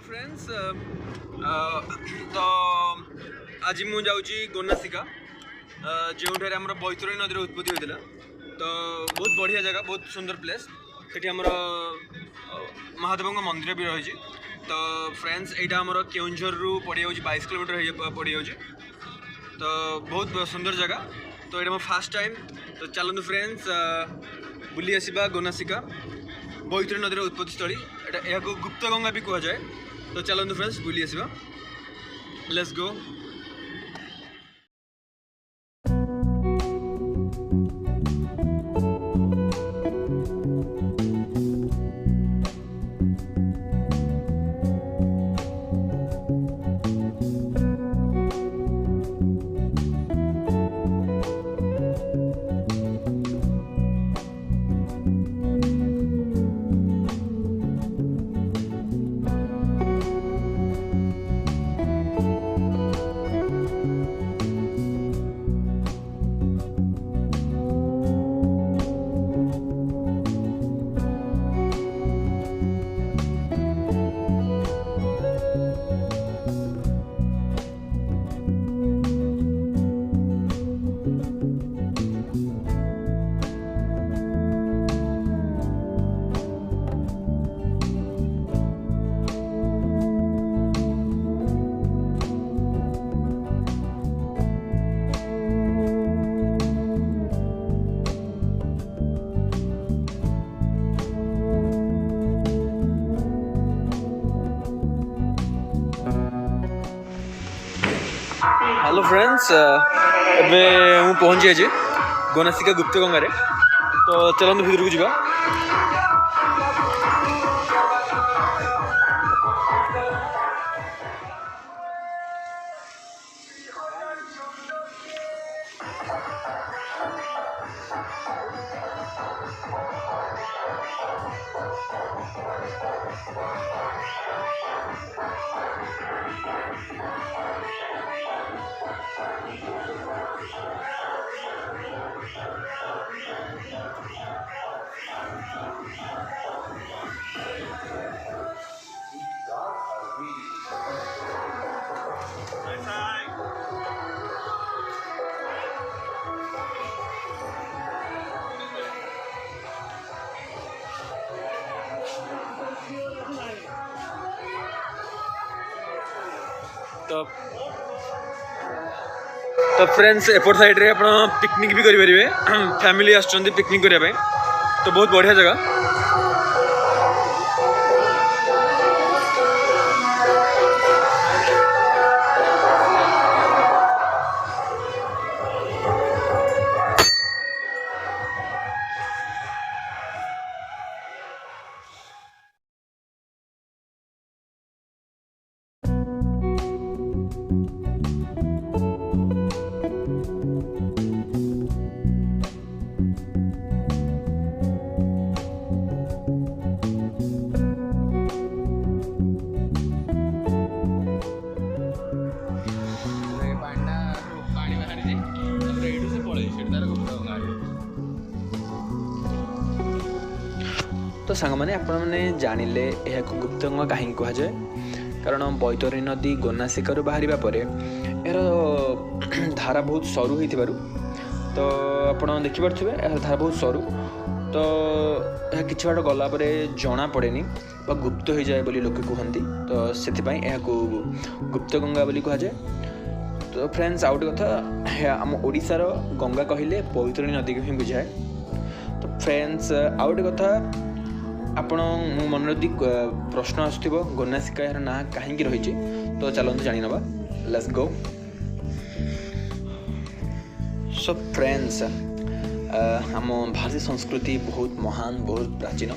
Friends तो आज मुझे जाऊँगी गोनासिका जो आम बैतरणी नदी उत्पत्ति होता तो बहुत बढ़िया जगह बहुत सुंदर प्लेस से महादेव मंदिर भी रही तो फ्रेंड्स यहाँ आम केउंझर रु पड़ जाऊँ 22 किलोमीटर पड़ जाऊँ तो बहुत सुंदर जगह तो ये मो फास्ट टाइम तो चलते फ्रेंड्स बुली आसवा गोनासिका बैतरणी नदी उत्पत्ति स्थली यहाँ को गुप्तगंगा भी कह जाए तो चलते फ्रेंड्स बुली आसवा लेट्स गो। हेलो फ्रेंड्स एवं पहुँची आज गोनासिका गुप्तगंगा तो चलते भीतर को जावा। तो फ्रेंड्स एपट साइड रे आपण पिकनिक भी करि परिबे फैमिली आछन पिकनिक करिया पे तो बहुत बढ़िया जगह। तो सांग मैंने आपण मैंने जानिले यह गुप्तगंगा कहीं कह जाए कारण बैतरणी नदी गोनासिका बाहर पर यार धारा बहुत सरू हो तो आप देखिपे यार धारा बहुत सरू तो यह कि बाट गलापर जना पड़े गुप्त हो जाए बोली लोके कहती तो से गुप्तगंगा बोली कह जाए। तो फ्रेंड्स आउट कथा आम ओडिशार गंगा कहले बैतरणी नदी को ही बुझाए। तो फ्रेंड्स आउट कथा आपण मो मन यदि प्रश्न आसुथिबो गोनासिका यार ना कहीं रही तो चलते जानी नवा लेट्स गो। सो फ्रेंड्स आम भारतीय संस्कृति बहुत महान बहुत प्राचीन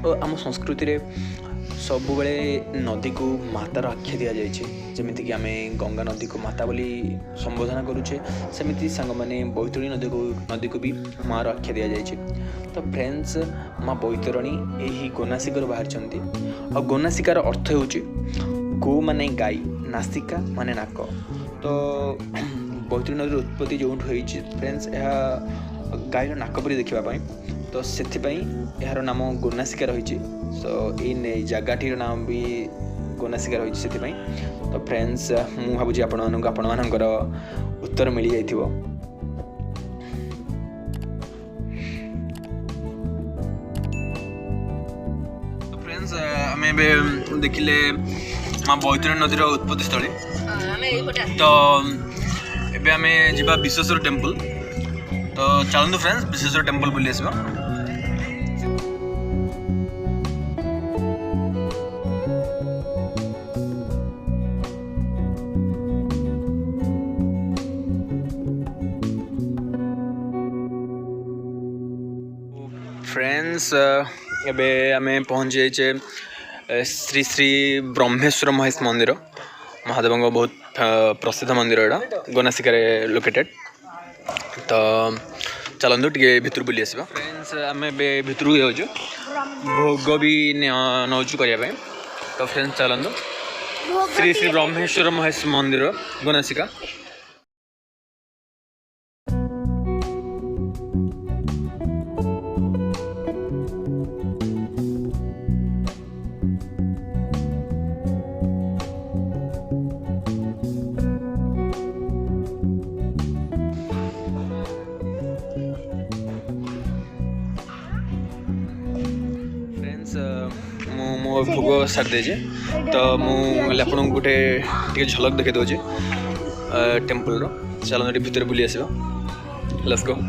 और आम संस्कृति रे सब बेले नदी को मातार आख्या दि जाए जमीक कि आम गंगा नदी को माता बोली संबोधन करुचे सेमती सांग मैंने बैतरणी नदी को भी माँ आख्या दि जाए। तो फ्रेंड्स माँ बैतरणी यही गोनासिका बाहरी और गोनासिकार अर्थ हो गो माने गाई नासिका माने नाक तो बैतरणी नदी उत्पत्ति जो फ्रेंड्स यह गाईर नाक परी देखापी तो से यार नाम गोनासिका रही। सो ये जगह नाम भी गोनासिका रही से तो फ्रेंड्स मु भावुँ आपणकर उत्तर मिल जाइथिबो। तो फ्रेंड्स आमे देखिले माँ बैतरणी नदीर उत्पत्ति स्थली तो एबे आमे जिबा विश्वेश्वर टेम्पल तो चलतु फ्रेंड्स विश्वेश्वर टेम्पल बुली आसबा। फ्रेंड्स एबे आमे पहुँच जाइए श्री श्री ब्रह्मेश्वर मंदिर महादेव बहुत प्रसिद्ध मंदिर एटा गोनासिका लोकेटेड। तो चलतु टे भितर बुली आसबा। फ्रेंड्स आम भितर जाऊँ भोग भी नौचु करने। तो फ्रेंड्स चलतु श्री श्री ब्रह्मेश्वर मंदिर गोनासिका। मो भोग सारी देजे तो मुझे आपको गोटे झलक देखे दूचे टेम्पल रो। चलो भितर बुली आसबा। Let's go.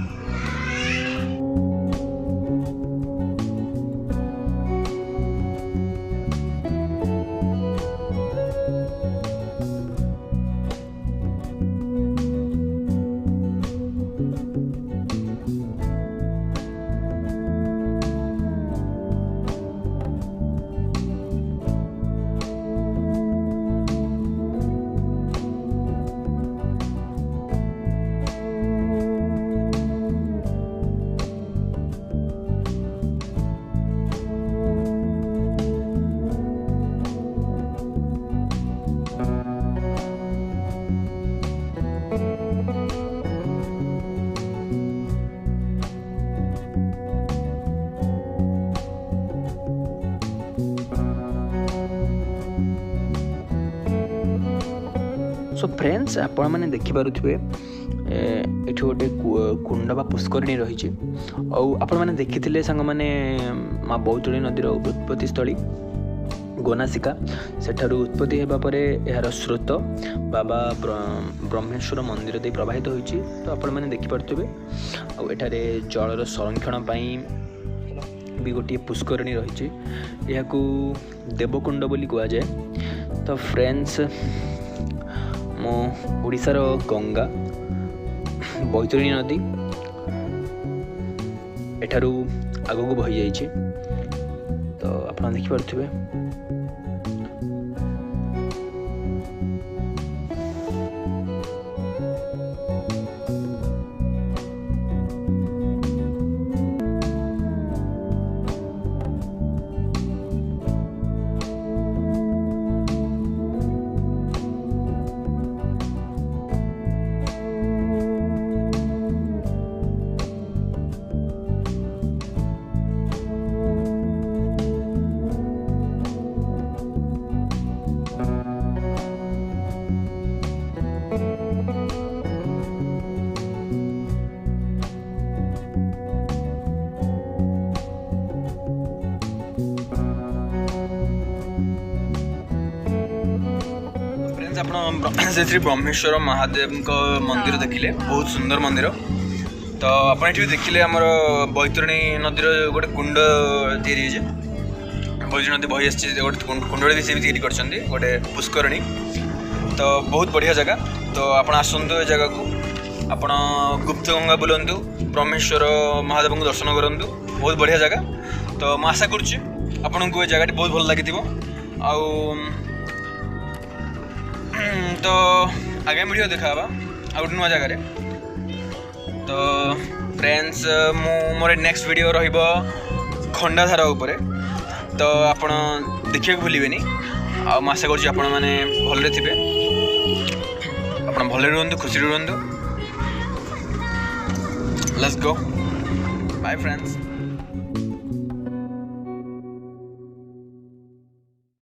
सो फ्रेंड्स आपण मैंने देखिपे ये गोटे कुंड बा पुष्करिणी रही आपण मैंने देखी सांग मैंने माँ बैतरणी नदीर उत्पत्ति स्थली गोनासिका सेठारु उत्पत्ति होगा पर यार स्रोत बाबा ब्रह्मेश्वर मंदिर दे प्रवाहित होती। तो आपण मैंने देखिपे आठारे जलर संरक्षण भी गोटे पुष्करिणी रही देवकुंड बोली कह जाए। तो फ्रेंड्स मो ओडिशार गंगा बैतरणी नदी एठारू आगू बही जाइए। तो आप देखिपे श्री ब्रह्मेश्वर महादेव मंदिर देखिले बहुत सुंदर मंदिर। तो आप देखिले आमर बैतरणी नदीर गोटे कुंड तैयारी बैतरणी नदी बही आसी गोटे कुंड भी सी तैयारी गोटे पुष्करिणी। तो बहुत बढ़िया जगह। तो आप आसतु जगह को आप गुप्तगंगा बुलंतु ब्रह्मेश्वर महादेव को दर्शन करूँ बहुत बढ़िया जगह। तो मैं आशा करूँ जगह बहुत भल लगी आ तो आगे वीडियो देखा आ गोटे नुआ जगार। तो फ्रेंड्स मोर नेक्स्ट वीडियो रहिबो खंडाधार उपरे। तो आपण देखिए भूलिबेनी आ आशा करूँ आपण मैंने भलरे थे आप भलरे रुहतु खुशी रुहतु। Let's go bye friends.